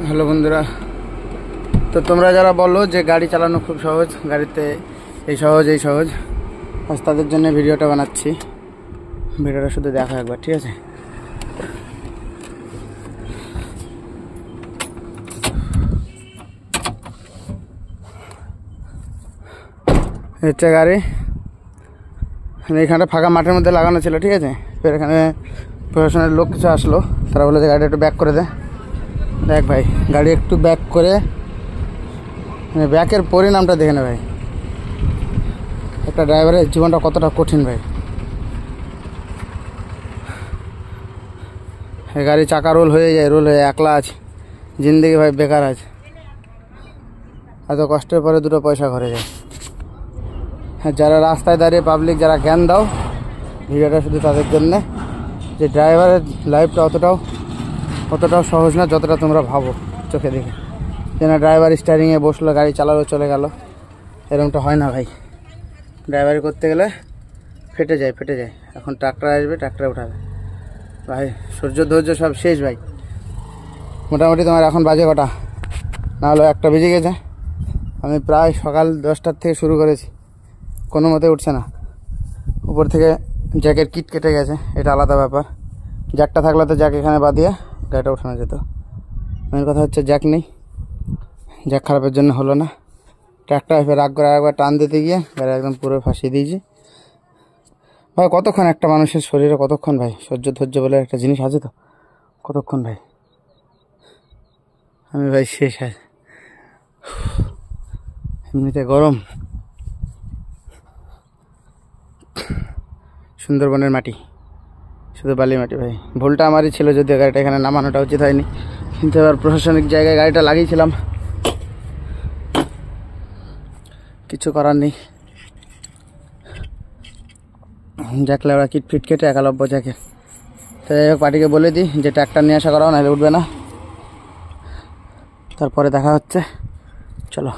Hello বন্ধুরা, তো তোমরা যারা বলো যে গাড়ি চালানো খুব সহজ, গাড়িতে এই সহজ আজ তাদের জন্য ভিডিওটা বানাচ্ছি। ভিডিওটা শুধু দেখো একবার, ঠিক আছে? হচ্ছে গাড়ি এখানে ফাঁকা মাঠের মধ্যে লাগানো ছিল, ঠিক আছে? ফের এখানে প্রশাসনের লোক কিছু আসলো, তারা বলে যে গাড়িটা একটু ব্যাক করে দেয়। দেখ ভাই, গাড়ি একটু ব্যাক করে ব্যাকের পরিণামটা দেখে নে ভাই। একটা ড্রাইভারের জীবনটা কতটা কঠিন ভাই। গাড়ি চাকা রোল হয়ে একলা আছে, জিন্দেগি ভাই বেকার আছে। এত কষ্টের পরে দুটো পয়সা ঘরে যায়। হ্যাঁ, যারা রাস্তায় দাঁড়িয়ে পাবলিক যারা জ্ঞান দাও, ভিডিওটা শুধু তাদের জন্যে, যে ড্রাইভারের লাইফটা অতটাও সহজ না যতটা তোমরা ভাবো চোখে দেখে। যেন ড্রাইভার স্টিয়ারিংয়ে বসলো, গাড়ি চালালো, চলে গেল, এরকমটা হয় না ভাই। ড্রাইভারি করতে গেলে ফেটে যায়। এখন ট্রাক্টর আসবে, ট্রাক্টরে উঠাবে ভাই। ধৈর্য সব শেষ ভাই। মোটামুটি তোমার এখন বাজে কটা? না হলো 1টা বেজে গেছে। আমি প্রায় সকাল 10টার থেকে শুরু করেছি, কোনো মতে উঠছে না। উপর থেকে জ্যাকের কিট কেটে গেছে, এটা আলাদা ব্যাপার। জ্যাকটা থাকলে তো জ্যাক এখানে বাদিয়ে গাড়িটা উঠানো যেত। মেন কথা হচ্ছে জ্যাক নেই, জ্যাক খারাপের জন্য হলো না। ট্র্যাক্টর রাগ করে একবার টান দিতে গিয়ে গাড়ি একদম পুরো ফাঁসিয়ে দিয়েছি ভাই। কতক্ষণ একটা মানুষের শরীরে কতক্ষণ ভাই ধৈর্য বলে একটা জিনিস আছে, তো কতক্ষণ ভাই। আমি ভাই শেষ আছে, এমনিতে গরম। সুন্দরবনের মাটি, শুধু বালি মাটি ভাই। ভুলটা আমারই ছিল, যদিও গাড়িটা এখানে নামানোটা উচিত হয়নি, কিন্তু এবার প্রশাসনিক জায়গায় গাড়িটা লাগিয়েছিলাম, কিছু করার নেই। জ্যাকলে ওরা কিট ফিট কেটে 91 জ্যাকে। তো যাই হোক, পার্টিকে বলে দিই যে ট্র্যাক্টর নিয়ে আসা করাও, নাহলে উঠবে না। তারপরে দেখা হচ্ছে, চলো।